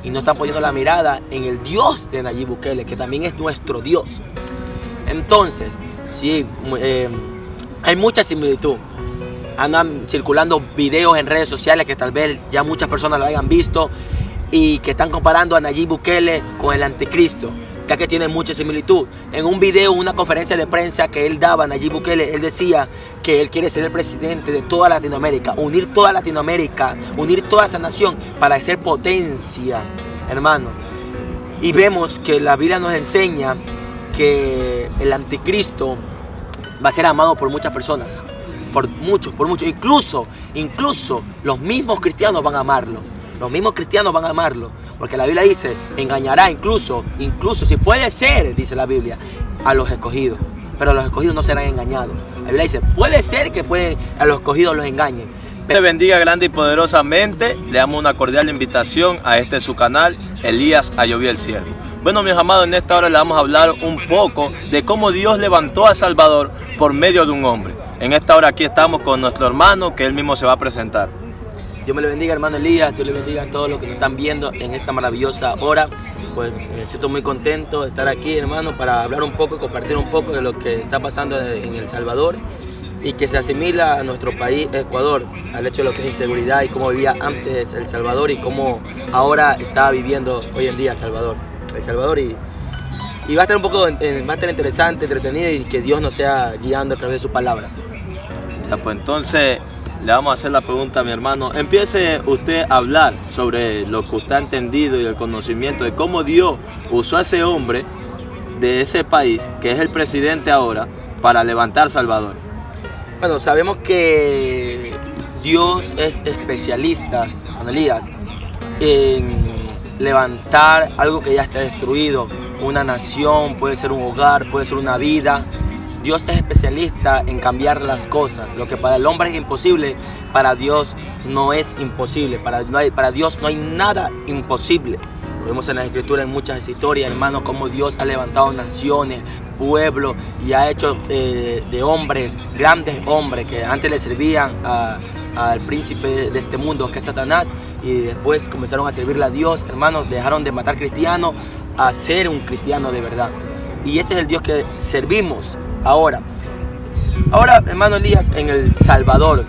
y no están poniendo la mirada en el Dios de Nayib Bukele, que también es nuestro Dios. Entonces, sí, hay mucha similitud. Andan circulando videos en redes sociales que tal vez ya muchas personas lo hayan visto y que están comparando a Nayib Bukele con el anticristo, ya que tiene mucha similitud. En un video, una conferencia de prensa que él daba, Nayib Bukele, él decía que él quiere ser el presidente de toda Latinoamérica, unir toda Latinoamérica, unir toda esa nación para ser potencia, hermano. Y vemos que la Biblia nos enseña que el anticristo va a ser amado por muchas personas, por muchos, incluso los mismos cristianos van a amarlo. Los mismos cristianos van a amarlo, porque la Biblia dice, engañará incluso si puede ser, dice la Biblia, a los escogidos, pero los escogidos no serán engañados. La Biblia dice, puede ser que a los escogidos los engañen. Te bendiga grande y poderosamente. Le damos una cordial invitación a su canal, Elías Ayoví el Siervo. Bueno, mis amados, en esta hora le vamos a hablar un poco de cómo Dios levantó a Salvador por medio de un hombre. En esta hora aquí estamos con nuestro hermano, que él mismo se va a presentar. Dios me le bendiga, hermano Elías. Dios le bendiga a todos los que nos están viendo en esta maravillosa hora. Pues me siento muy contento de estar aquí, hermano, para hablar un poco y compartir un poco de lo que está pasando en El Salvador y que se asimila a nuestro país, Ecuador, al hecho de lo que es inseguridad y cómo vivía antes El Salvador y cómo ahora está viviendo hoy en día El Salvador y va a estar un poco, va a estar interesante, entretenido y que Dios nos sea guiando a través de su palabra. Ya, pues entonces le vamos a hacer la pregunta a mi hermano. Empiece usted a hablar sobre lo que usted ha entendido y el conocimiento de cómo Dios usó a ese hombre de ese país, que es el presidente ahora, para levantar Salvador. Bueno, sabemos que Dios es especialista, Elías, en levantar algo que ya está destruido, una nación, puede ser un hogar, puede ser una vida. Dios es especialista en cambiar las cosas. Lo que para el hombre es imposible, para Dios no es imposible. Para Dios no hay nada imposible. Lo vemos en las Escrituras, en muchas historias, hermano, cómo Dios ha levantado naciones, pueblos y ha hecho de hombres, grandes hombres que antes le servían al príncipe de este mundo, que es Satanás, y después comenzaron a servirle a Dios, hermanos, dejaron de matar cristianos a ser un cristiano de verdad. Y ese es el Dios que servimos. Ahora, hermano Elías, en El Salvador,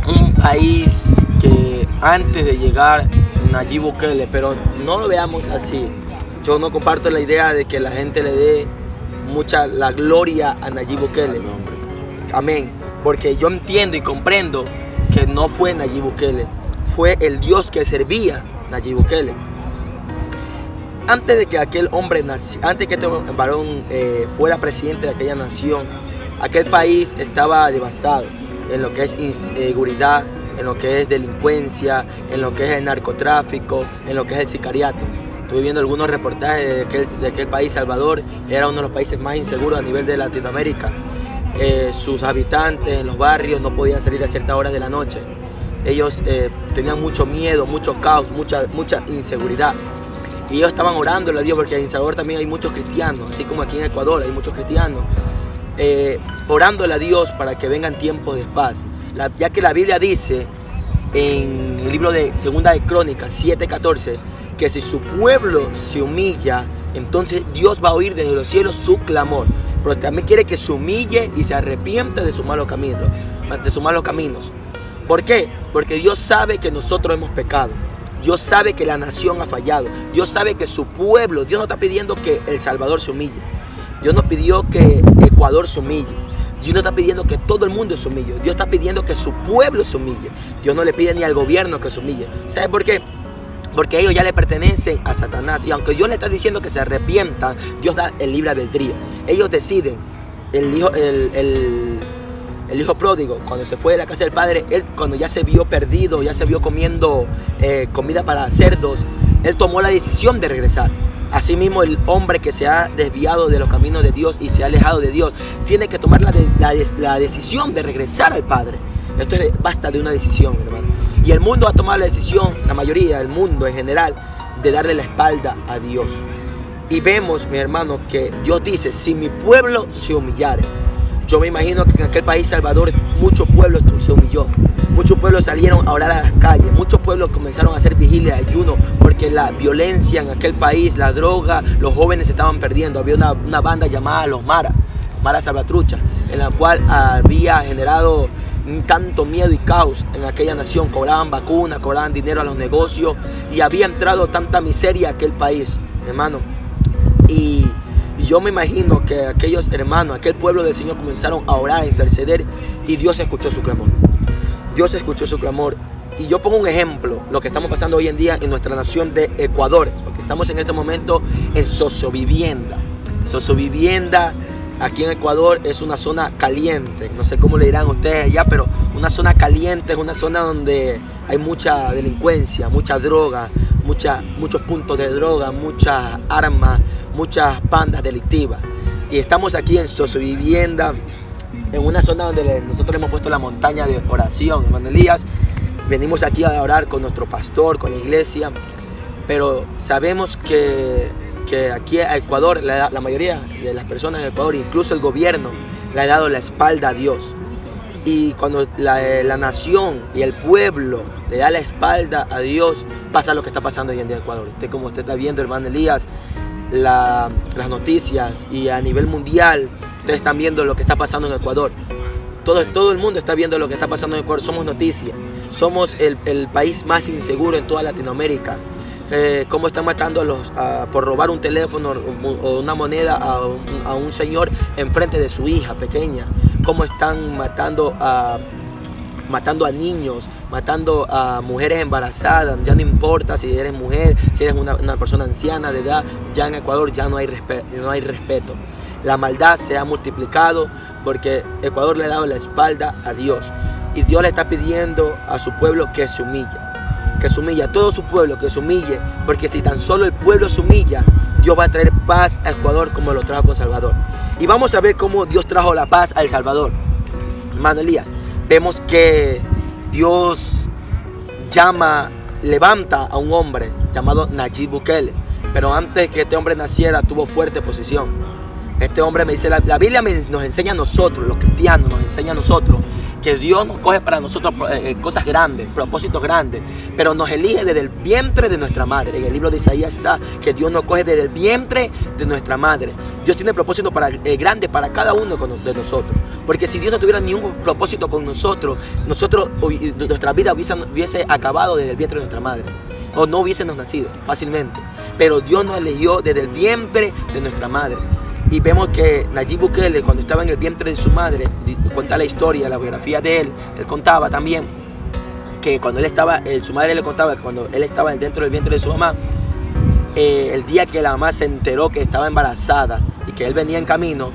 un país que antes de llegar Nayib Bukele, pero no lo veamos así. Yo no comparto la idea de que la gente le dé la gloria a Nayib Bukele. Amén. Porque yo entiendo y comprendo que no fue Nayib Bukele, fue el Dios que servía Nayib Bukele. Antes de que aquel hombre antes que este varón fuera presidente de aquella nación, aquel país estaba devastado en lo que es inseguridad, en lo que es delincuencia, en lo que es el narcotráfico, en lo que es el sicariato. Estuve viendo algunos reportajes de aquel país, Salvador, era uno de los países más inseguros a nivel de Latinoamérica. Sus habitantes en los barrios no podían salir a ciertas horas de la noche. Ellos tenían mucho miedo, mucho caos, mucha inseguridad. Y ellos estaban orándole a Dios, porque en El Salvador también hay muchos cristianos, así como aquí en Ecuador hay muchos cristianos, orándole a Dios para que vengan tiempos de paz. Ya que la Biblia dice en el libro de Segunda de Crónicas 7:14, que si su pueblo se humilla, entonces Dios va a oír desde los cielos su clamor. Pero también quiere que se humille y se arrepienta de sus malos caminos. ¿Por qué? Porque Dios sabe que nosotros hemos pecado. Dios sabe que la nación ha fallado. Dios sabe que su pueblo, Dios no está pidiendo que El Salvador se humille. Dios no pidió que Ecuador se humille. Dios no está pidiendo que todo el mundo se humille. Dios está pidiendo que su pueblo se humille. Dios no le pide ni al gobierno que se humille. ¿Sabe por qué? Porque ellos ya le pertenecen a Satanás. Y aunque Dios le está diciendo que se arrepientan, Dios da el libre albedrío. Ellos deciden. El hijo pródigo, cuando se fue de la casa del padre, él cuando ya se vio perdido, ya se vio comiendo comida para cerdos, él tomó la decisión de regresar. Asimismo, el hombre que se ha desviado de los caminos de Dios y se ha alejado de Dios, tiene que tomar la decisión de regresar al Padre. Esto basta de una decisión, hermano. Y el mundo ha tomado la decisión, la mayoría del mundo en general, de darle la espalda a Dios. Y vemos, mi hermano, que Dios dice, si mi pueblo se humillare. Yo me imagino que en aquel país Salvador mucho pueblo se humilló. Muchos pueblos salieron a orar a las calles, muchos pueblos comenzaron a hacer vigilia de ayuno porque la violencia en aquel país, la droga, los jóvenes se estaban perdiendo. Había una banda llamada Los Mara Salvatrucha, en la cual había generado un tanto miedo y caos en aquella nación. Cobraban vacunas, cobraban dinero a los negocios y había entrado tanta miseria a aquel país, hermano. Y yo me imagino que aquellos hermanos, aquel pueblo del Señor comenzaron a orar, a interceder y Dios escuchó su clamor. Dios escuchó su clamor. Y yo pongo un ejemplo, lo que estamos pasando hoy en día en nuestra nación de Ecuador, porque estamos en este momento en sociovivienda. Sociovivienda aquí en Ecuador es una zona caliente, no sé cómo le dirán ustedes allá, pero una zona caliente es una zona donde hay mucha delincuencia, mucha droga, muchos puntos de droga, muchas armas, muchas bandas delictivas. Y estamos aquí en sociovivienda, en una zona donde nosotros hemos puesto la montaña de oración, hermano Elías. Venimos aquí a orar con nuestro pastor, con la iglesia, pero sabemos que aquí a Ecuador, la mayoría de las personas en Ecuador, incluso el gobierno, le ha dado la espalda a Dios. Y cuando la nación y el pueblo le da la espalda a Dios, pasa lo que está pasando hoy en día en Ecuador. Como usted está viendo, hermano Elías, las noticias y a nivel mundial, ustedes están viendo lo que está pasando en Ecuador. Todo el mundo está viendo lo que está pasando en Ecuador. Somos noticia. Somos el país más inseguro en toda Latinoamérica. Cómo están matando por robar un teléfono o una moneda a un señor enfrente de su hija pequeña. Cómo están matando a niños, matando a mujeres embarazadas. Ya no importa si eres mujer, si eres una persona anciana de edad, ya en Ecuador ya no hay respeto. La maldad se ha multiplicado porque Ecuador le ha dado la espalda a Dios. Y Dios le está pidiendo a su pueblo que se humille. Que se humille a todo su pueblo, que se humille, porque si tan solo el pueblo se humilla, Dios va a traer paz a Ecuador como lo trajo con Salvador. Y vamos a ver cómo Dios trajo la paz a El Salvador. Hermano Elías, vemos que Dios levanta a un hombre llamado Nayib Bukele, pero antes que este hombre naciera tuvo fuerte posición. Este hombre me dice, la Biblia nos enseña a nosotros, los cristianos, nos enseña a nosotros que Dios nos coge para nosotros cosas grandes, propósitos grandes, pero nos elige desde el vientre de nuestra madre. En el libro de Isaías está que Dios nos coge desde el vientre de nuestra madre. Dios tiene propósitos grandes para cada uno de nosotros, porque si Dios no tuviera ningún propósito con nosotros, nuestra vida hubiese acabado desde el vientre de nuestra madre, o no hubiésemos nacido fácilmente. Pero Dios nos eligió desde el vientre de nuestra madre. Y vemos que Nayib Bukele, cuando estaba en el vientre de su madre, cuenta la historia, la biografía de él contaba también que cuando su madre le contaba que cuando él estaba dentro del vientre de su mamá, el día que la mamá se enteró que estaba embarazada y que él venía en camino,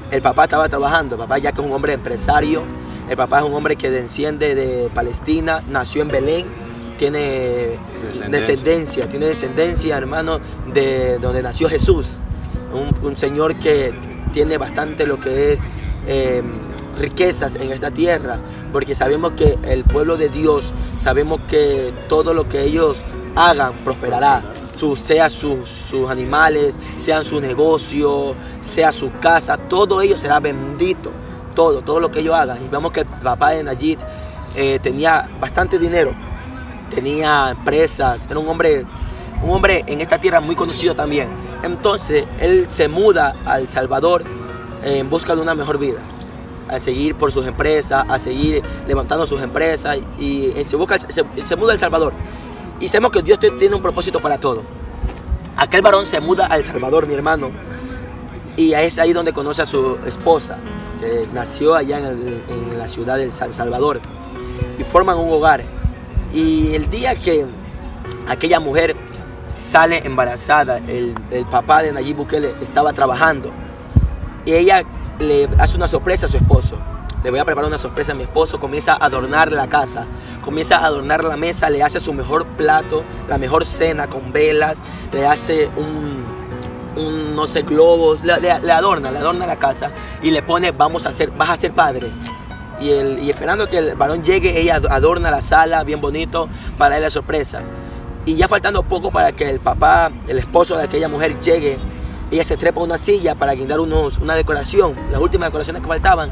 el papá estaba trabajando. El papá, ya que es un hombre empresario, el papá es un hombre que desciende de Palestina, nació en Belén, tiene descendencia, hermano, de donde nació Jesús. Un señor que tiene bastante lo que es riquezas en esta tierra, porque sabemos que el pueblo de Dios, sabemos que todo lo que ellos hagan prosperará, sea sus animales, sean su negocio, sea su casa, todo ello será bendito, todo lo que ellos hagan. Y vemos que el papá de Nayib tenía bastante dinero, tenía empresas, era un hombre en esta tierra muy conocido también. Entonces él se muda a El Salvador en busca de una mejor vida, a seguir por sus empresas, a seguir levantando sus empresas, y se muda a El Salvador. Y sabemos que Dios tiene un propósito para todo. Aquel varón se muda a El Salvador, mi hermano, y es ahí donde conoce a su esposa, que nació allá en la ciudad de El Salvador, y forman un hogar. Y el día que aquella mujer sale embarazada, el papá de Nayib Bukele estaba trabajando y ella le hace una sorpresa a su esposo. Le voy a preparar una sorpresa a mi esposo. Comienza a adornar la casa, comienza a adornar la mesa, le hace su mejor plato, la mejor cena con velas, le hace no sé, globos, le adorna la casa y le pone, vas a ser padre. Y esperando que el varón llegue, ella adorna la sala bien bonito para darle la sorpresa. Y ya faltando poco para que el esposo de aquella mujer llegue, ella se trepa a una silla para guindar una decoración, las últimas decoraciones que faltaban.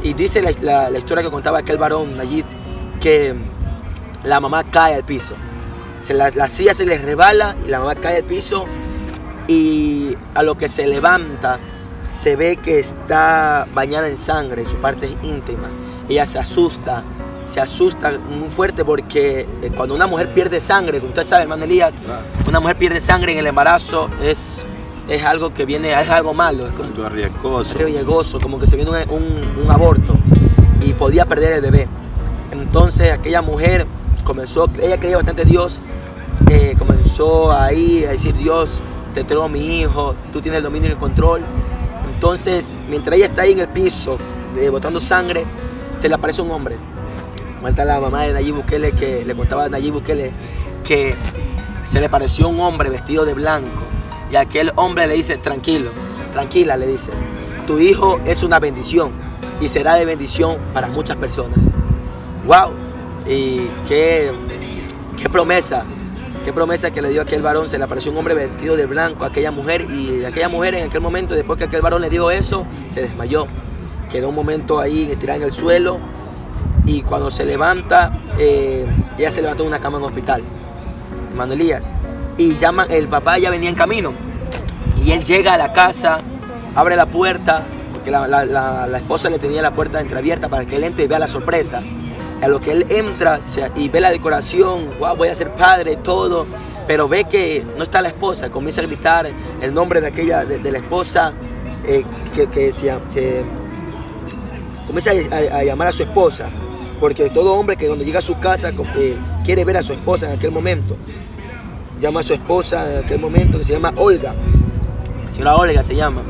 Y dice la historia que contaba aquel varón, Nayib, que la mamá cae al piso. La silla se le resbala y la mamá cae al piso, y a lo que se levanta se ve que está bañada en sangre en su parte íntima. Ella se asusta muy fuerte, porque cuando una mujer pierde sangre, como usted sabe, hermano Elías, una mujer pierde sangre en el embarazo es algo que viene, es algo malo, es como Algo riesgoso, como que se viene un aborto, y podía perder el bebé. Entonces aquella mujer ella creía bastante en Dios, comenzó ahí a decir: Dios, te entrego a mi hijo, tú tienes el dominio y el control. Entonces, mientras ella está ahí en el piso, botando sangre, se le aparece un hombre. Cuenta la mamá de Nayib Bukele, que le contaba a Nayib Bukele que se le apareció un hombre vestido de blanco, y aquel hombre le dice: tranquilo, tranquila, le dice, tu hijo es una bendición y será de bendición para muchas personas. ¡Wow! Y qué promesa que le dio aquel varón. Se le apareció un hombre vestido de blanco a aquella mujer, y aquella mujer en aquel momento, después que aquel varón le dijo eso, se desmayó. Quedó un momento ahí tirada en el suelo, y cuando se levanta, ella se levantó en una cama en un hospital, hermano Elías, y llaman, el papá ya venía en camino, y él llega a la casa, abre la puerta, porque la esposa le tenía la puerta entreabierta para que él entre y vea la sorpresa. A lo que él entra y ve la decoración, wow, voy a ser padre, todo, pero ve que no está la esposa. Comienza a gritar el nombre de la esposa, comienza a llamar a su esposa, porque todo hombre que cuando llega a su casa quiere ver a su esposa en aquel momento. Llama a su esposa en aquel momento, que se llama Olga, señora Olga se llama,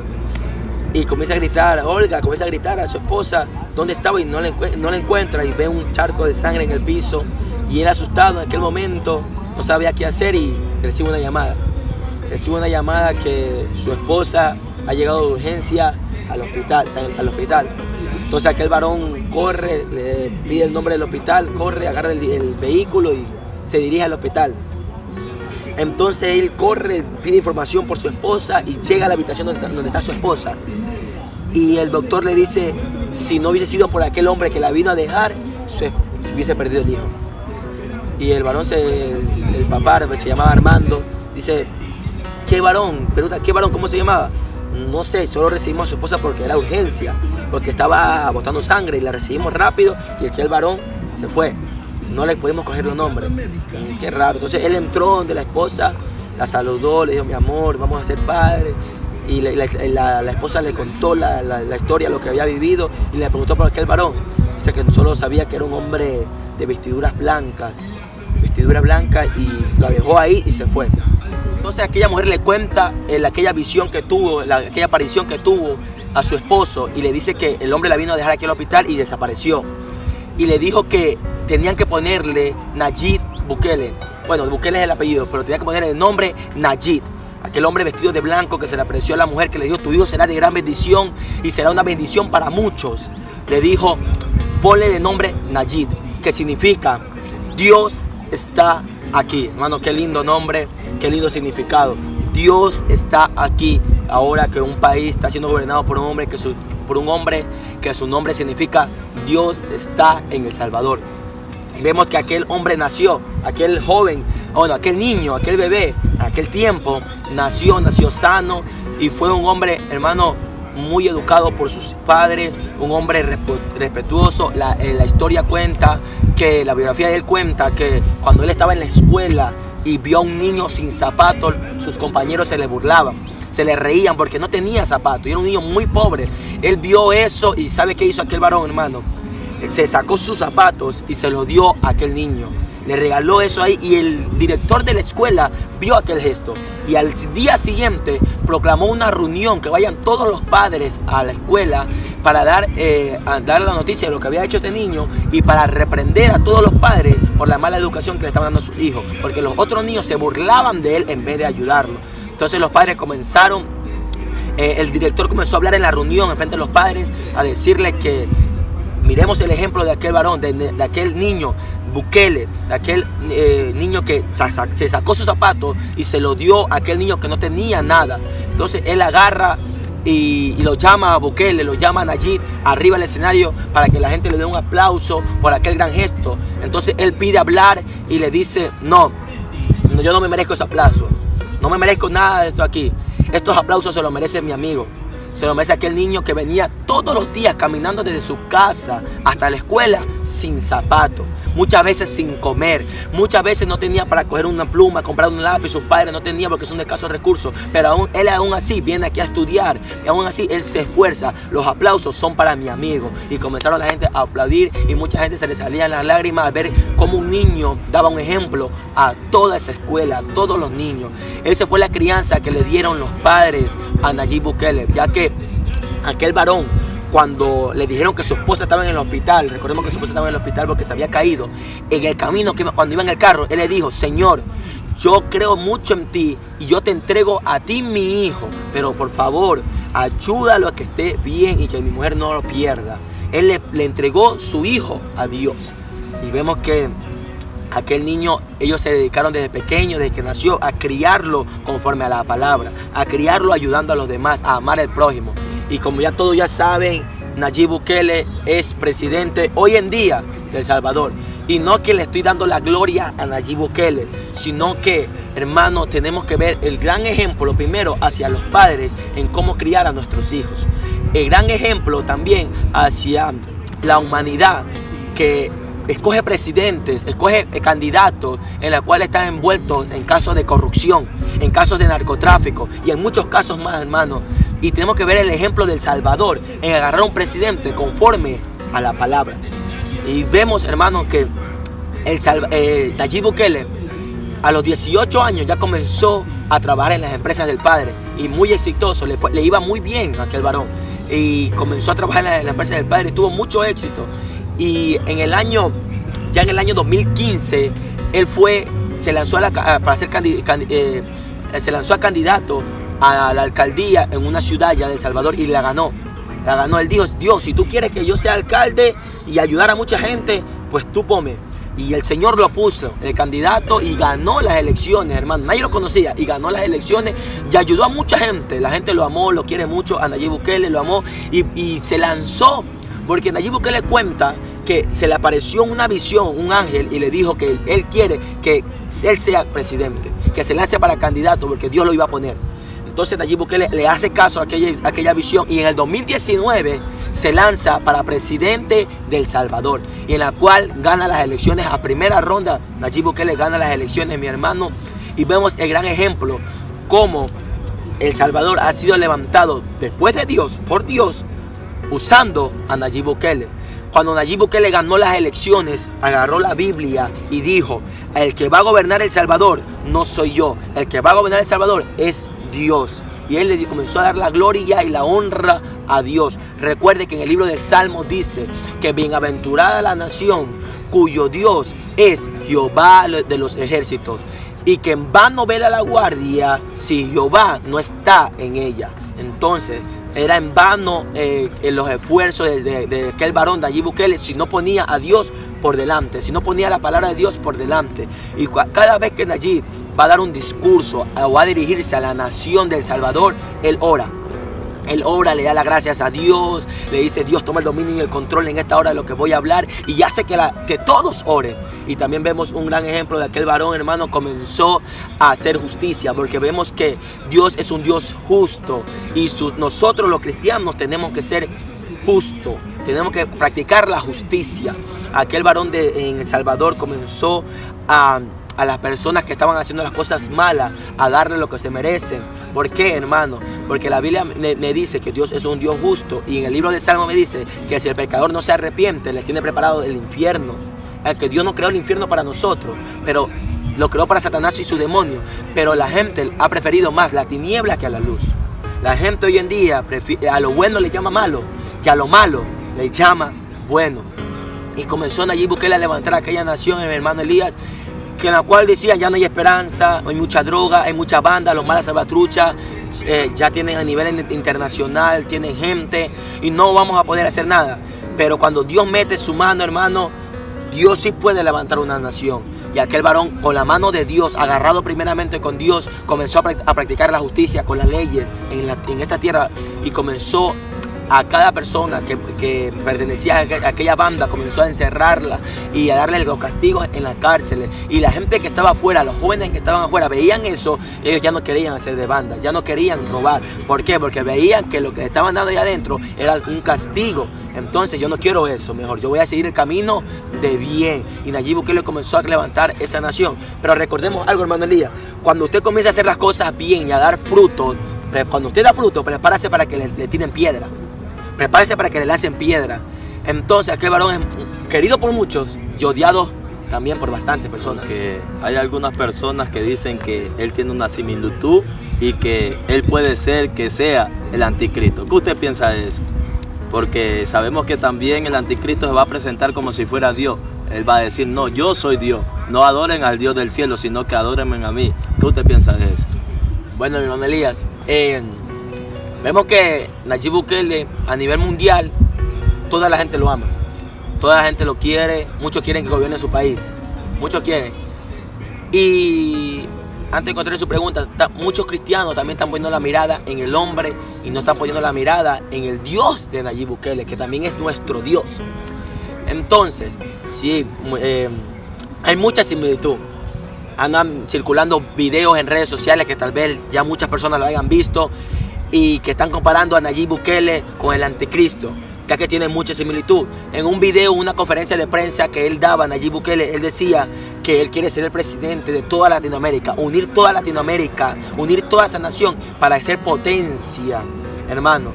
y comienza a gritar: Olga, comienza a gritar a su esposa dónde estaba, y no la encuentra, y ve un charco de sangre en el piso, y él, asustado en aquel momento, no sabía qué hacer, y recibe una llamada que su esposa ha llegado de urgencia al hospital. Entonces aquel varón corre, le pide el nombre del hospital, corre, agarra el vehículo y se dirige al hospital. Entonces él corre, pide información por su esposa y llega a la habitación donde está su esposa. Y el doctor le dice: si no hubiese sido por aquel hombre que la vino a dejar, se hubiese perdido el hijo. Y el varón, el papá, se llamaba Armando, dice: ¿qué varón? Pregunta: ¿qué varón? ¿Cómo se llamaba? No sé, solo recibimos a su esposa porque era urgencia, porque estaba botando sangre, y la recibimos rápido, y el varón se fue. No le pudimos coger los nombres. Qué raro. Entonces él entró donde la esposa, la saludó, le dijo: mi amor, vamos a ser padres. Y la esposa le contó la historia, lo que había vivido, y le preguntó por aquel varón. Dice que solo sabía que era un hombre de vestiduras blancas, y la dejó ahí y se fue. Entonces aquella mujer le cuenta aquella visión que tuvo, aquella aparición que tuvo a su esposo, y le dice que el hombre la vino a dejar aquí al hospital y desapareció. Y le dijo que tenían que ponerle Nayib Bukele. Bueno, Bukele es el apellido, pero tenían que ponerle el nombre Nayib. Aquel hombre vestido de blanco que se le apareció a la mujer, que le dijo: tu hijo será de gran bendición y será una bendición para muchos. Le dijo: ponle el nombre Nayib, que significa Dios está aquí. Hermano, qué lindo nombre, qué lindo significado. Dios está aquí. Ahora que un país está siendo gobernado por un hombre que su nombre significa Dios está en El Salvador. Y vemos que aquel hombre nació, aquel joven, aquel niño, aquel bebé, aquel tiempo, nació sano, y fue un hombre, hermano, muy educado por sus padres, un hombre respetuoso. La historia cuenta, que la biografía de él cuenta que cuando él estaba en la escuela y vio a un niño sin zapatos, sus compañeros se le burlaban, se le reían porque no tenía zapatos, y era un niño muy pobre. Él vio eso, y ¿sabe qué hizo aquel varón, hermano? Se sacó sus zapatos y se los dio a aquel niño, le regaló eso ahí, y el director de la escuela vio aquel gesto, y al día siguiente proclamó una reunión, que vayan todos los padres a la escuela para dar la noticia de lo que había hecho este niño, y para reprender a todos los padres por la mala educación que le estaban dando a sus hijos, porque los otros niños se burlaban de él en vez de ayudarlo. Entonces los padres comenzaron, el director comenzó a hablar en la reunión en frente de los padres, a decirles que miremos el ejemplo de aquel varón, de aquel niño Bukele, de aquel niño que se sacó sus zapatos y se lo dio a aquel niño que no tenía nada. Entonces él agarra y lo llama a Bukele, lo llama a Nayib arriba del escenario para que la gente le dé un aplauso por aquel gran gesto. Entonces él pide hablar y le dice, no, yo no me merezco ese aplauso, no me merezco nada de esto aquí. Estos aplausos se los merece mi amigo, se los merece aquel niño que venía todos los días caminando desde su casa hasta la escuela sin zapatos, muchas veces sin comer, muchas veces no tenía para coger una pluma, comprar un lápiz, sus padres no tenían porque son de escasos recursos, pero él aún así viene aquí a estudiar, y aún así él se esfuerza. Los aplausos son para mi amigo. Y comenzaron la gente a aplaudir y mucha gente se le salían las lágrimas al ver cómo un niño daba un ejemplo a toda esa escuela, a todos los niños. Esa fue la crianza que le dieron los padres a Nayib Bukele, ya que aquel varón, cuando le dijeron que su esposa estaba en el hospital, recordemos que su esposa estaba en el hospital porque se había caído, en el camino, cuando iba en el carro, él le dijo, Señor, yo creo mucho en ti y yo te entrego a ti mi hijo, pero por favor, ayúdalo a que esté bien y que mi mujer no lo pierda. Él le entregó su hijo a Dios. Y vemos que aquel niño, ellos se dedicaron desde pequeño, desde que nació, a criarlo conforme a la palabra, a criarlo ayudando a los demás, a amar al prójimo. Y como ya todos ya saben, Nayib Bukele es presidente hoy en día de El Salvador. Y no que le estoy dando la gloria a Nayib Bukele, sino que, hermano, tenemos que ver el gran ejemplo primero hacia los padres en cómo criar a nuestros hijos. El gran ejemplo también hacia la humanidad que escoge presidentes, escoge candidatos en los cuales están envueltos en casos de corrupción, en casos de narcotráfico y en muchos casos más, hermano. Y tenemos que ver el ejemplo de El Salvador en agarrar a un presidente conforme a la palabra. Y vemos, hermano, que Nayib Bukele a los 18 años ya comenzó a trabajar en las empresas del padre y muy exitoso, le iba muy bien a aquel varón y comenzó a trabajar en las empresas del padre y tuvo mucho éxito. Y en el año 2015 él se lanzó a candidato a la alcaldía en una ciudad ya de El Salvador y la ganó. Él dijo, Dios, si tú quieres que yo sea alcalde y ayudar a mucha gente, pues tú ponme. Y el Señor lo puso, el candidato, y ganó las elecciones, hermano. Nadie lo conocía y ganó las elecciones y ayudó a mucha gente. La gente lo amó, lo quiere mucho, a Nayib Bukele lo amó y se lanzó. Porque Nayib Bukele cuenta que se le apareció una visión, un ángel, y le dijo que él quiere que él sea presidente, que se lance para candidato porque Dios lo iba a poner. Entonces Nayib Bukele le hace caso a aquella visión y en el 2019 se lanza para presidente de El Salvador y en la cual gana las elecciones a primera ronda. Nayib Bukele gana las elecciones, mi hermano, y vemos el gran ejemplo cómo El Salvador ha sido levantado después de Dios, por Dios, usando a Nayib Bukele. Cuando Nayib Bukele ganó las elecciones, agarró la Biblia y dijo, el que va a gobernar El Salvador no soy yo, el que va a gobernar El Salvador es Dios. Y él le comenzó a dar la gloria y la honra a Dios. Recuerde que en el libro de Salmos dice que bienaventurada la nación cuyo Dios es Jehová de los ejércitos, y que en vano vela la guardia si Jehová no está en ella. Entonces era en vano los esfuerzos de aquel varón Nayib Bukele si no ponía a Dios por delante, si no ponía la palabra de Dios por delante. Y cada vez que Nayib va a dar un discurso o va a dirigirse a la nación de El Salvador, él ora. Él ora, le da las gracias a Dios, le dice, Dios, toma el dominio y el control en esta hora de lo que voy a hablar, y hace que todos oren. Y también vemos un gran ejemplo de aquel varón, hermano, comenzó a hacer justicia, porque vemos que Dios es un Dios justo, y nosotros los cristianos tenemos que ser justos, tenemos que practicar la justicia. Aquel varón en El Salvador comenzó a las personas que estaban haciendo las cosas malas, a darle lo que se merecen. ¿Por qué, hermano? Porque la Biblia me dice que Dios es un Dios justo, y en el libro del Salmo me dice que si el pecador no se arrepiente, les tiene preparado el infierno. Que Dios no creó el infierno para nosotros, pero lo creó para Satanás y su demonio. Pero la gente ha preferido más la tiniebla que a la luz. La gente hoy en día a lo bueno le llama malo y a lo malo le llama bueno. Y comenzó Nayib Bukele a levantar a aquella nación, mi hermano Elías, que en la cual decían ya no hay esperanza, hay mucha droga, hay mucha banda, los malas salvatruchas, ya tienen a nivel internacional, tienen gente y no vamos a poder hacer nada. Pero cuando Dios mete su mano, hermano, Dios sí puede levantar una nación. Y aquel varón, con la mano de Dios, agarrado primeramente con Dios, comenzó a practicar la justicia con las leyes en esta tierra, y comenzó a cada persona que pertenecía a aquella banda, comenzó a encerrarla y a darle los castigos en la cárcel. Y la gente que estaba afuera, los jóvenes que estaban afuera, veían eso. Ellos ya no querían hacer de banda, ya no querían robar. ¿Por qué? Porque veían que lo que estaban dando allá adentro era un castigo. Entonces yo no quiero eso, mejor yo voy a seguir el camino de bien. Y Nayib Bukele comenzó a levantar esa nación. Pero recordemos algo, hermano Elías: cuando usted comienza a hacer las cosas bien y a dar frutos, cuando usted da fruto, prepárese para que le tiren piedra. Prepárese para que le lancen piedra. Entonces aquel varón es querido por muchos y odiado también por bastantes personas. Que hay algunas personas que dicen que él tiene una similitud y que él puede ser que sea el anticristo. ¿Qué usted piensa de eso? Porque sabemos que también el anticristo se va a presentar como si fuera Dios. Él va a decir: no, yo soy Dios. No adoren al Dios del cielo, sino que adórenme a mí. ¿Qué usted piensa de eso? Bueno, mi hermano Elías, vemos que Nayib Bukele a nivel mundial, toda la gente lo ama, toda la gente lo quiere, muchos quieren que gobierne su país, muchos quieren. Y antes de contestar su pregunta, muchos cristianos también están poniendo la mirada en el hombre y no están poniendo la mirada en el Dios de Nayib Bukele, que también es nuestro Dios. Entonces, sí, hay mucha similitud. Andan circulando videos en redes sociales que tal vez ya muchas personas lo hayan visto, y que están comparando a Nayib Bukele con el anticristo, ya que tienen mucha similitud. En un video, una conferencia de prensa que él daba, Nayib Bukele, él decía que él quiere ser el presidente de toda Latinoamérica, unir toda Latinoamérica, unir toda esa nación para ser potencia, hermano.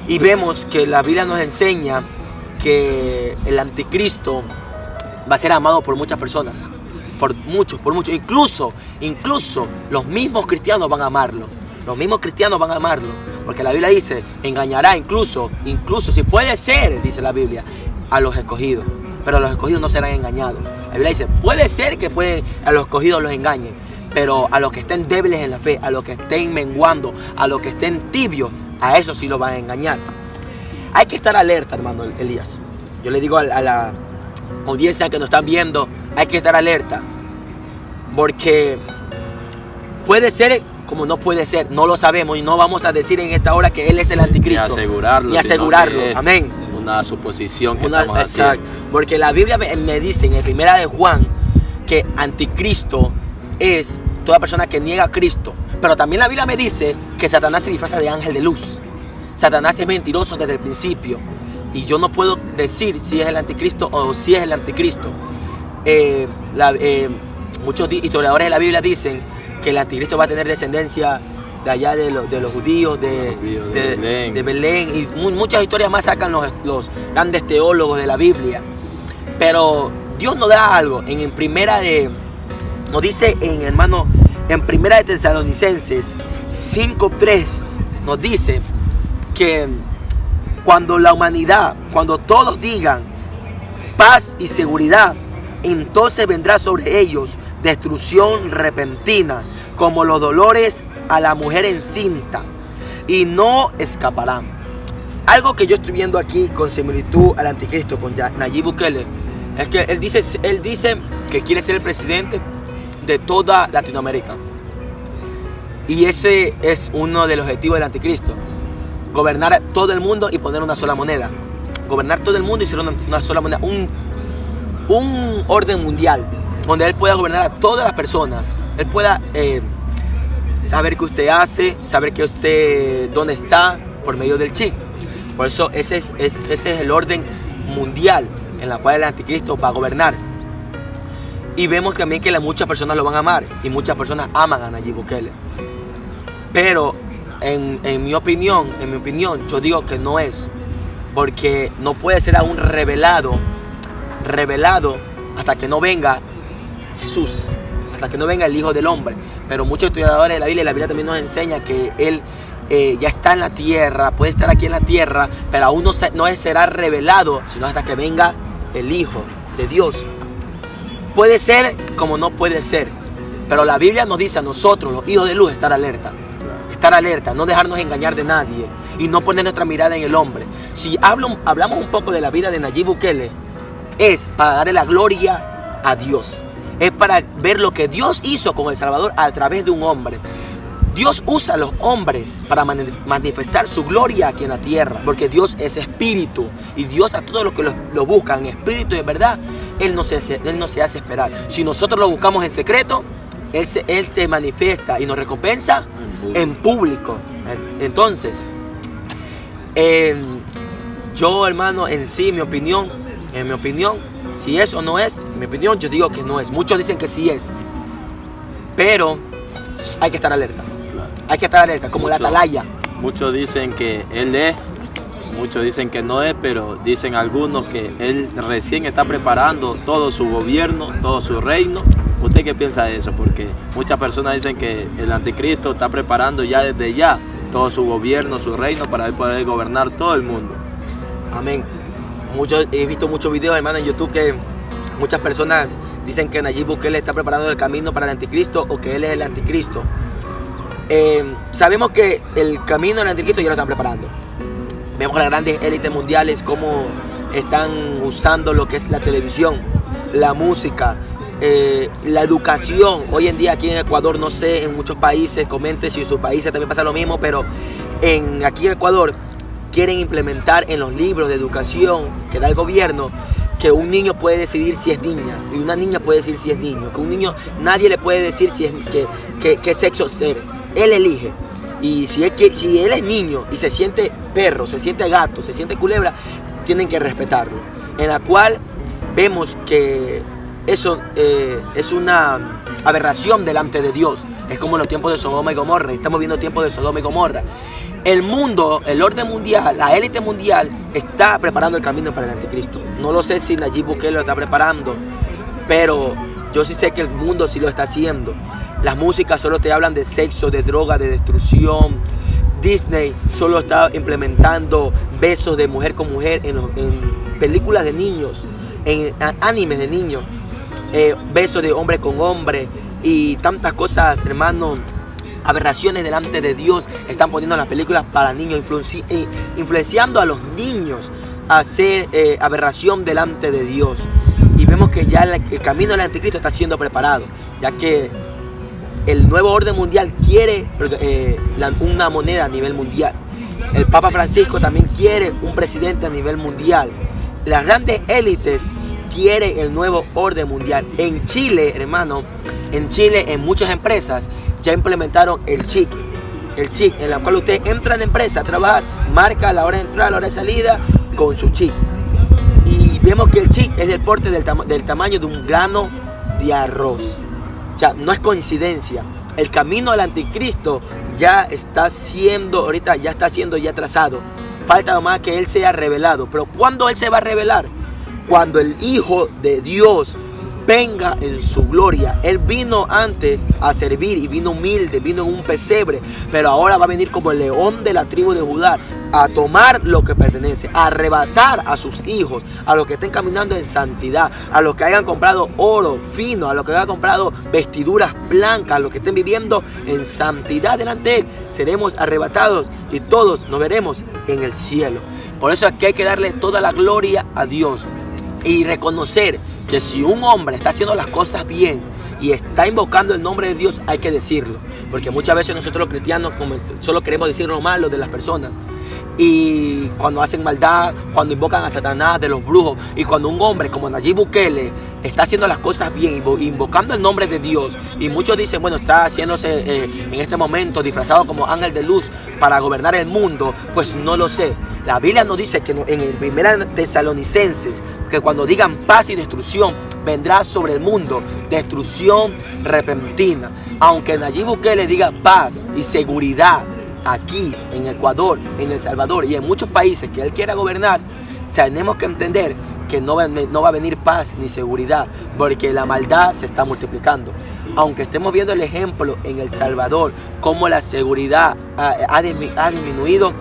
Y vemos que la Biblia nos enseña que el anticristo va a ser amado por muchas personas, por muchos, incluso los mismos cristianos van a amarlo. Los mismos cristianos van a amarlo, porque la Biblia dice: engañará incluso si puede ser, dice la Biblia, a los escogidos, pero los escogidos no serán engañados. La Biblia dice: puede ser que a los escogidos los engañen, pero a los que estén débiles en la fe, a los que estén menguando, a los que estén tibios, a esos sí los van a engañar. Hay que estar alerta, hermano Elías. Yo le digo a la audiencia que nos están viendo: hay que estar alerta, porque puede ser como no puede ser, no lo sabemos, y no vamos a decir en esta hora que él es el anticristo, ni asegurarlo, amén. Una suposición que estamos haciendo. Exacto, porque la Biblia me dice en 1 de Juan que anticristo es toda persona que niega a Cristo, pero también la Biblia me dice que Satanás se disfraza de ángel de luz. Satanás es mentiroso desde el principio, y yo no puedo decir si es el anticristo o si es el anticristo. Muchos historiadores de la Biblia dicen que el anticristo va a tener descendencia de allá de los judíos, de Belén, y muchas historias más sacan los grandes teólogos de la Biblia. Pero Dios nos da algo nos dice en primera de Tesalonicenses 5:3, nos dice que cuando todos digan paz y seguridad, entonces vendrá sobre ellos destrucción repentina, como los dolores a la mujer encinta, y no escaparán. Algo que yo estoy viendo aquí con similitud al anticristo, con Nayib Bukele, es que él dice que quiere ser el presidente de toda Latinoamérica. Y ese es uno de los objetivos del anticristo: gobernar todo el mundo y poner una sola moneda. Gobernar todo el mundo y ser una sola moneda. Un orden mundial donde él pueda gobernar a todas las personas. Él pueda saber qué usted hace, saber que usted dónde está por medio del chip. Por eso ese es el orden mundial en la cual el anticristo va a gobernar. Y vemos también que muchas personas lo van a amar, y muchas personas aman a Nayib Bukele. Pero en mi opinión, yo digo que no es, porque no puede ser aún revelado hasta que no venga Jesús, hasta que no venga el Hijo del Hombre. Pero muchos estudiadores de la Biblia también nos enseña que él ya está en la tierra, puede estar aquí en la tierra, pero aún no será revelado, sino hasta que venga el Hijo de Dios. Puede ser como no puede ser, pero la Biblia nos dice a nosotros, los hijos de luz, estar alerta, no dejarnos engañar de nadie y no poner nuestra mirada en el hombre. Si hablamos un poco de la vida de Nayib Bukele, es para darle la gloria a Dios. Es para ver lo que Dios hizo con el Salvador a través de un hombre. Dios usa a los hombres para manifestar su gloria aquí en la tierra, porque Dios es espíritu, y Dios a todos los que lo buscan en espíritu y en verdad, Él no se hace esperar. Si nosotros lo buscamos en secreto, Él se manifiesta y nos recompensa en público. Entonces, yo, hermano, en mi opinión, si es o no es, en mi opinión, yo digo que no es. Muchos dicen que sí es, pero hay que estar alerta. Hay que estar alerta, como la atalaya. Muchos dicen que Él es, muchos dicen que no es, pero dicen algunos que Él recién está preparando todo su gobierno, todo su reino. ¿Usted qué piensa de eso? Porque muchas personas dicen que el anticristo está preparando ya desde ya todo su gobierno, su reino, para él poder gobernar todo el mundo. Amén. He visto muchos videos, hermano, en YouTube, que muchas personas dicen que Nayib Bukele está preparando el camino para el anticristo, o que él es el anticristo. Sabemos que el camino del anticristo ya lo están preparando. Vemos las grandes élites mundiales cómo están usando lo que es la televisión, la música, la educación. Hoy en día aquí en Ecuador, no sé, en muchos países, comente si en sus países también pasa lo mismo, pero aquí en Ecuador quieren implementar en los libros de educación que da el gobierno que un niño puede decidir si es niña y una niña puede decir si es niño, que un niño nadie le puede decir si es qué sexo ser. Él elige. Y si él es niño y se siente perro, se siente gato, se siente culebra, tienen que respetarlo. En la cual vemos que eso es una aberración delante de Dios. Es como los tiempos de Sodoma y Gomorra. Estamos viendo tiempos de Sodoma y Gomorra. El mundo, el orden mundial, la élite mundial está preparando el camino para el anticristo. No lo sé si Nayib Bukele lo está preparando, pero yo sí sé que el mundo sí lo está haciendo. Las músicas solo te hablan de sexo, de droga, de destrucción. Disney solo está implementando besos de mujer con mujer en películas de niños, en animes de niños, besos de hombre con hombre y tantas cosas, hermano, aberraciones delante de Dios están poniendo las películas para niños, influenciando a los niños a hacer aberración delante de Dios. Y vemos que ya el camino del anticristo está siendo preparado, ya que el nuevo orden mundial quiere una moneda a nivel mundial. El Papa Francisco también quiere un presidente a nivel mundial. Las grandes élites quieren el nuevo orden mundial. En Chile, hermano, en muchas empresas ya implementaron el chip, en la cual usted entra en la empresa a trabajar, marca la hora de entrada, la hora de salida con su chip. Y vemos que el chip es del porte del tamaño de un grano de arroz. O sea, no es coincidencia. El camino al anticristo ya está siendo trazado. Falta nomás que Él sea revelado. Pero ¿cuándo Él se va a revelar? Cuando el Hijo de Dios venga en su gloria. Él vino antes a servir y vino humilde, vino en un pesebre, pero ahora va a venir como el león de la tribu de Judá a tomar lo que pertenece, a arrebatar a sus hijos, a los que estén caminando en santidad, a los que hayan comprado oro fino, a los que hayan comprado vestiduras blancas, a los que estén viviendo en santidad delante de Él. Seremos arrebatados y todos nos veremos en el cielo. Por eso es que hay que darle toda la gloria a Dios y reconocer que si un hombre está haciendo las cosas bien y está invocando el nombre de Dios, hay que decirlo. Porque muchas veces nosotros los cristianos solo queremos decir lo malo de las personas. Y cuando hacen maldad, cuando invocan a Satanás, de los brujos, y cuando un hombre como Nayib Bukele está haciendo las cosas bien, invocando el nombre de Dios, y muchos dicen, bueno, está haciéndose en este momento disfrazado como ángel de luz para gobernar el mundo, pues no lo sé. La Biblia nos dice que en el 1 Tesalonicenses, que cuando digan paz y destrucción, vendrá sobre el mundo destrucción repentina. Aunque Nayib Bukele diga paz y seguridad aquí en Ecuador, en El Salvador y en muchos países que él quiera gobernar, tenemos que entender que no va a venir paz ni seguridad, porque la maldad se está multiplicando. Aunque estemos viendo el ejemplo en El Salvador, cómo la seguridad ha disminuido,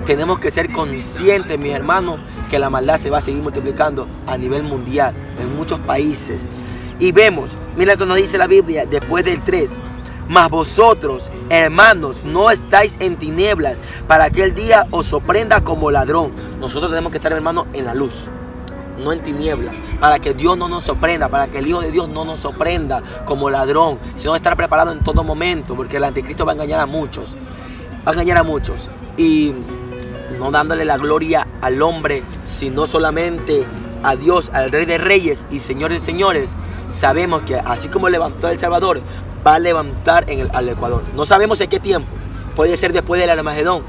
tenemos que ser conscientes, mis hermanos, que la maldad se va a seguir multiplicando a nivel mundial, en muchos países. Y vemos, mira lo que nos dice la Biblia después del 3. Mas vosotros, hermanos, no estáis en tinieblas, para que el día os sorprenda como ladrón. Nosotros tenemos que estar, hermanos, en la luz. no en tinieblas, para que Dios no nos sorprenda, para que el Hijo de Dios no nos sorprenda como ladrón, sino estar preparado en todo momento, porque el anticristo va a engañar a muchos, y no dándole la gloria al hombre, sino solamente a Dios, al Rey de Reyes y Señor de Señores. Sabemos que así como levantó a El Salvador, va a levantar al Ecuador. No sabemos en qué tiempo, puede ser después del Armagedón.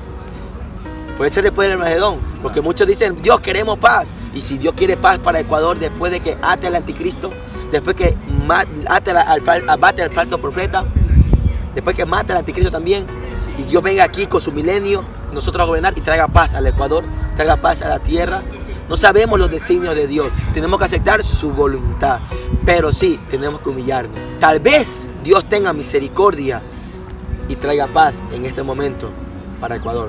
Porque muchos dicen, Dios, queremos paz. Y si Dios quiere paz para Ecuador, después de que ate al anticristo, después que mate al falso profeta, después que mate al anticristo también, y Dios venga aquí con su milenio, nosotros a gobernar y traiga paz al Ecuador, traiga paz a la tierra. No sabemos los designios de Dios, tenemos que aceptar su voluntad, pero sí, tenemos que humillarnos. Tal vez Dios tenga misericordia y traiga paz en este momento para Ecuador.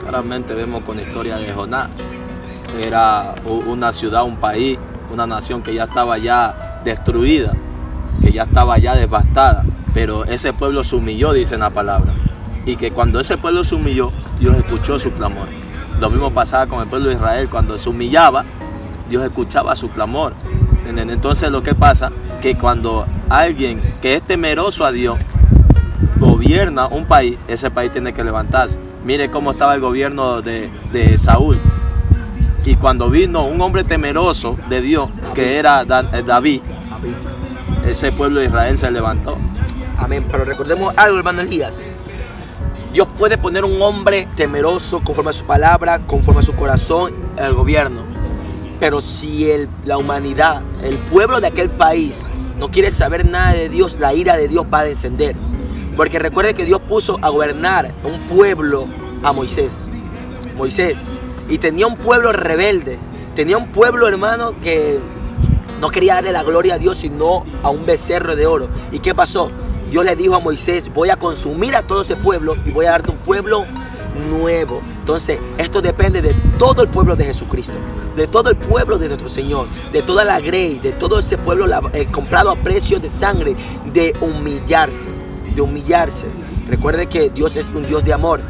Claramente vemos con la historia de Jonás, era una ciudad, un país, una nación que ya estaba ya destruida, que ya estaba ya devastada, pero ese pueblo se humilló, dice en la palabra, y que cuando ese pueblo se humilló, Dios escuchó su clamor. Lo mismo pasaba con el pueblo de Israel, cuando se humillaba, Dios escuchaba su clamor. Entonces lo que pasa, que cuando alguien que es temeroso a Dios gobierna un país, ese país tiene que levantarse. Mire cómo estaba el gobierno de Saúl. Y cuando vino un hombre temeroso de Dios, que era David, ese pueblo de Israel se levantó. Amén. Pero recordemos algo, hermano Elías. Dios puede poner un hombre temeroso conforme a su palabra, conforme a su corazón, el gobierno. Pero si la humanidad, el pueblo de aquel país, no quiere saber nada de Dios, la ira de Dios va a descender. Porque recuerde que Dios puso a gobernar un pueblo a Moisés. Y tenía un pueblo rebelde. Tenía un pueblo, hermano, que no quería darle la gloria a Dios, sino a un becerro de oro. ¿Y qué pasó? Dios le dijo a Moisés, voy a consumir a todo ese pueblo y voy a darte un pueblo nuevo. Entonces, esto depende de todo el pueblo de Jesucristo, de todo el pueblo de nuestro Señor, de toda la grey, de todo ese pueblo comprado a precio de sangre, de humillarse. Recuerde que Dios es un Dios de amor,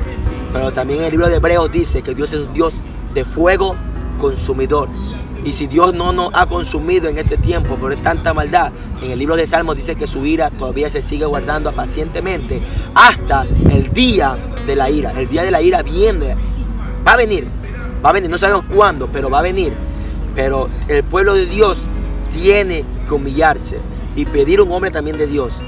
pero también el libro de Hebreos dice que Dios es un Dios de fuego consumidor. Y si Dios no nos ha consumido en este tiempo por tanta maldad, en el libro de Salmos dice que su ira todavía se sigue guardando pacientemente hasta el día de la ira. El día de la ira viene, va a venir, no sabemos cuándo, pero va a venir. Pero el pueblo de Dios tiene que humillarse y pedir un hombre también de Dios,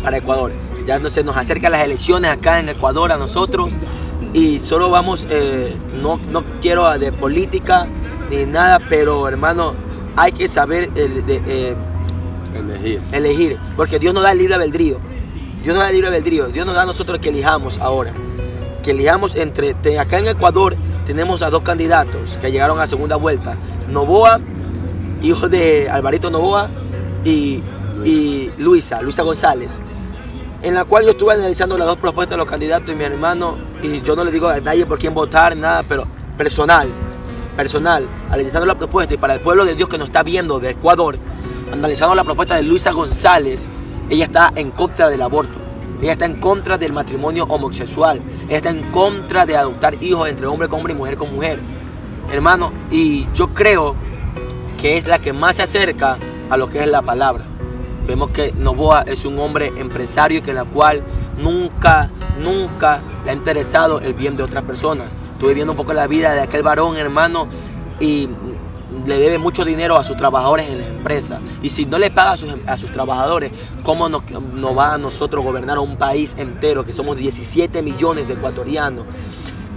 para Ecuador. Ya no se nos acercan las elecciones acá en Ecuador a nosotros. Y solo vamos, no quiero de política ni nada, pero hermano, hay que saber elegir. Porque Dios nos da el libre albedrío. Dios nos da a nosotros que elijamos ahora. Que elijamos acá en Ecuador tenemos a dos candidatos que llegaron a segunda vuelta. Novoa, hijo de Alvarito Novoa, y Luisa González. En la cual yo estuve analizando las dos propuestas de los candidatos y mi hermano, y yo no le digo a nadie por quién votar, nada, pero personal, analizando la propuesta, y para el pueblo de Dios que nos está viendo de Ecuador, analizando la propuesta de Luisa González, ella está en contra del aborto, ella está en contra del matrimonio homosexual, ella está en contra de adoptar hijos entre hombre con hombre y mujer con mujer, hermano, y yo creo que es la que más se acerca a lo que es la palabra. Vemos que Novoa es un hombre empresario que en la cual nunca le ha interesado el bien de otras personas. Estuve viendo un poco la vida de aquel varón, hermano, y le debe mucho dinero a sus trabajadores en la empresa. Y si no le paga a sus trabajadores, ¿cómo nos va a nosotros gobernar a un país entero, que somos 17 millones de ecuatorianos?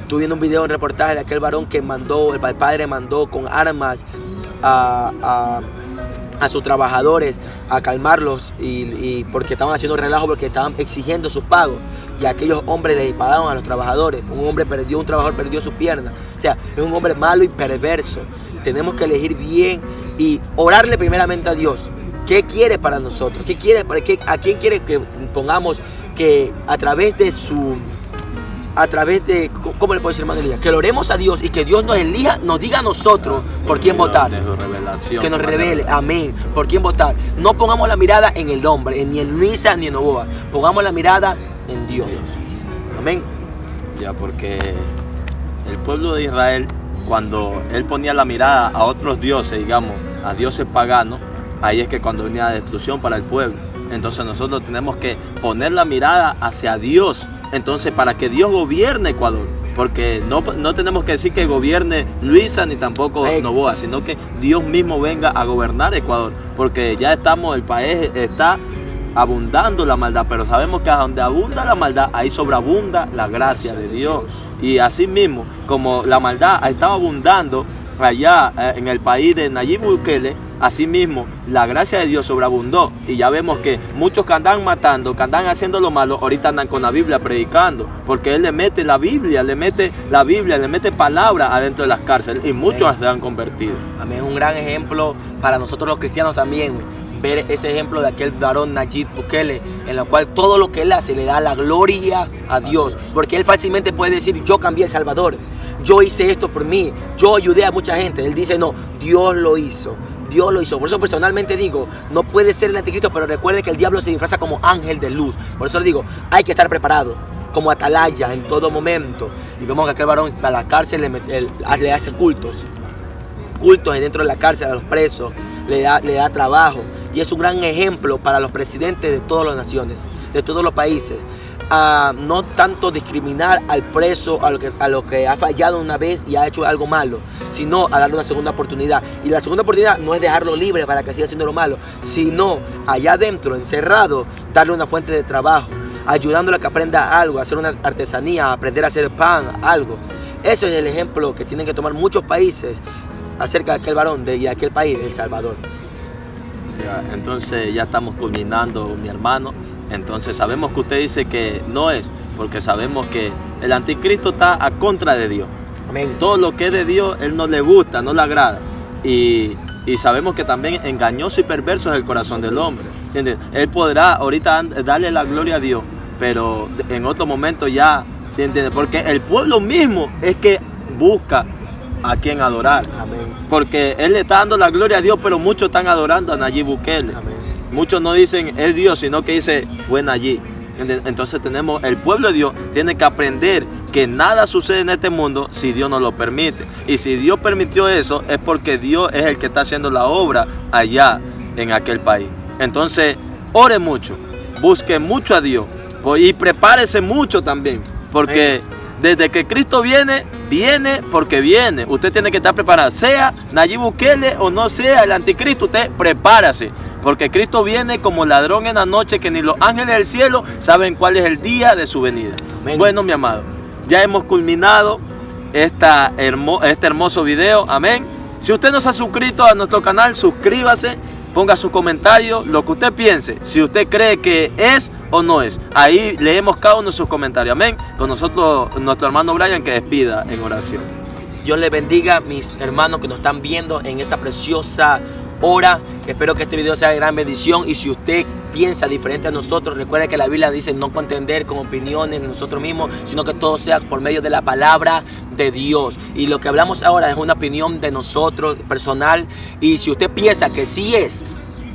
Estuve viendo un video, un reportaje de aquel varón que el padre mandó con armas a sus trabajadores a calmarlos y porque estaban haciendo relajo, porque estaban exigiendo sus pagos, y aquellos hombres le dispararon a los trabajadores. Un trabajador perdió su pierna. O sea, es un hombre malo y perverso. Tenemos que elegir bien y orarle primeramente a Dios. ¿Qué quiere para nosotros? ¿A quién quiere que pongamos que a través de ¿cómo le puedo decir, hermano Elías? Que lo oremos a Dios y que Dios nos elija, nos diga a nosotros por quién votar. Que nos revele, amén, por quién votar. No pongamos la mirada en el hombre, ni en Luisa ni en Novoa. Pongamos la mirada en Dios. Amén. Ya, porque el pueblo de Israel cuando él ponía la mirada a otros dioses, digamos, a dioses paganos, ahí es que cuando venía la destrucción para el pueblo. Entonces nosotros tenemos que poner la mirada hacia Dios, entonces para que Dios gobierne Ecuador. Porque no tenemos que decir que gobierne Luisa ni tampoco Novoa, sino que Dios mismo venga a gobernar Ecuador. Porque ya el país está abundando la maldad, pero sabemos que a donde abunda la maldad, ahí sobreabunda la gracia de Dios. Y así mismo, como la maldad estaba abundando allá en el país de Nayib Bukele, así mismo la gracia de Dios sobreabundó. Y ya vemos que muchos que andan matando, que andan haciendo lo malo, ahorita andan con la Biblia predicando, porque él le mete la Biblia, le mete palabra adentro de las cárceles, y muchos se han convertido. Amén. Es un gran ejemplo para nosotros los cristianos también, ver ese ejemplo de aquel varón Nayib Bukele, en lo cual todo lo que él hace le da la gloria a Dios, porque él fácilmente puede decir: yo cambié El Salvador, yo hice esto por mí, yo ayudé a mucha gente. Él dice: no, Dios lo hizo. Dios lo hizo. Por eso personalmente digo, no puede ser el anticristo, pero recuerde que el diablo se disfraza como ángel de luz. Por eso le digo, hay que estar preparado, como atalaya en todo momento. Y vemos que aquel varón a la cárcel le hace cultos dentro de la cárcel a los presos, le da trabajo. Y es un gran ejemplo para los presidentes de todas las naciones, de todos los países. No tanto discriminar al preso, a lo que ha fallado una vez y ha hecho algo malo, sino a darle una segunda oportunidad. Y la segunda oportunidad no es dejarlo libre para que siga haciendo lo malo, sino allá adentro, encerrado, darle una fuente de trabajo, ayudándole a que aprenda algo, a hacer una artesanía, a aprender a hacer pan, algo. Eso es el ejemplo que tienen que tomar muchos países acerca de aquel varón de aquel país, El Salvador. Entonces ya estamos culminando, mi hermano. Entonces sabemos que usted dice que no es, porque sabemos que el anticristo está a contra de Dios. Amén. Todo lo que es de Dios, él no le gusta, no le agrada. Y sabemos que también engañoso y perverso es el corazón del hombre. ¿Entiendes? Él podrá ahorita darle la gloria a Dios, pero en otro momento ya, ¿sí entiende? Porque el pueblo mismo es que busca a quien adorar. Amén. Porque él le está dando la gloria a Dios, pero muchos están adorando a Nayib Bukele. Amén. Muchos no dicen es Dios, sino que dice fue Nayib. Entonces el pueblo de Dios tiene que aprender que nada sucede en este mundo si Dios no lo permite. Y si Dios permitió eso, es porque Dios es el que está haciendo la obra allá en aquel país. Entonces, ore mucho, busque mucho a Dios y prepárese mucho también, porque desde que Cristo viene porque viene. Usted tiene que estar preparado, sea Nayib Bukele o no sea el anticristo, usted prepárase, porque Cristo viene como ladrón en la noche, que ni los ángeles del cielo saben cuál es el día de su venida. Amén. Bueno, mi amado, ya hemos culminado este hermoso video. Amén. Si usted no se ha suscrito a nuestro canal, suscríbase, ponga su comentario, lo que usted piense, si usted cree que es o no es. Ahí leemos cada uno de sus comentarios. Amén. Con nosotros, nuestro hermano Brian, que despida en oración. Dios les bendiga, mis hermanos que nos están viendo en esta preciosa hora. Espero que este video sea de gran bendición. Y si usted piensa diferente a nosotros, recuerde que la Biblia dice no contender con opiniones de nosotros mismos, sino que todo sea por medio de la palabra de Dios. Y lo que hablamos ahora es una opinión de nosotros, personal. Y si usted piensa que sí es,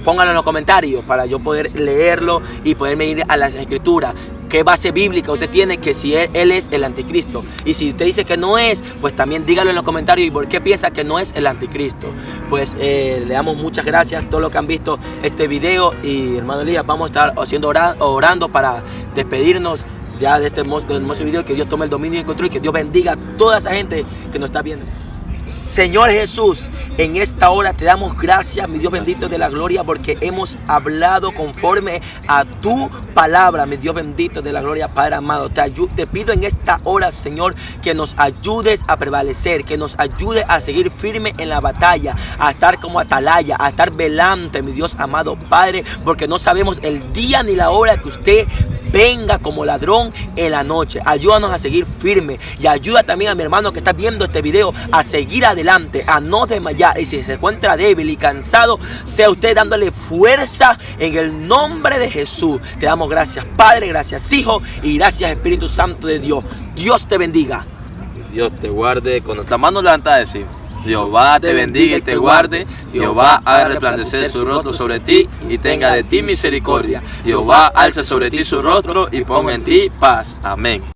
pónganlo en los comentarios para yo poder leerlo y poderme ir a las escrituras. ¿Qué base bíblica usted tiene que si él es el anticristo? Y si usted dice que no es, pues también dígalo en los comentarios. ¿Y por qué piensa que no es el anticristo? Pues le damos muchas gracias a todos los que han visto este video. Y hermano Elías, vamos a estar orando para despedirnos ya de este hermoso video. Que Dios tome el dominio y el control, y que Dios bendiga a toda esa gente que nos está viendo. Señor Jesús, en esta hora te damos gracias, mi Dios bendito de la gloria, porque hemos hablado conforme a tu palabra, mi Dios bendito de la gloria, Padre amado. Te pido en esta hora, Señor, que nos ayudes a prevalecer, que nos ayude a seguir firme en la batalla, a estar como atalaya, a estar velante, mi Dios amado Padre, porque no sabemos el día ni la hora que usted venga como ladrón en la noche. Ayúdanos a seguir firme y ayuda también a mi hermano que está viendo este video a seguir adelante, a no desmayar. Y si se encuentra débil y cansado, sea usted dándole fuerza en el nombre de Jesús. Te damos gracias, Padre, gracias, Hijo, y gracias, Espíritu Santo de Dios. Dios te bendiga. Dios te guarde. Con nuestra mano levantada decimos: Jehová te bendiga y te guarde. Jehová haga resplandecer su rostro sobre ti y tenga de ti misericordia. Jehová alce sobre ti su rostro y ponga en ti paz. Amén.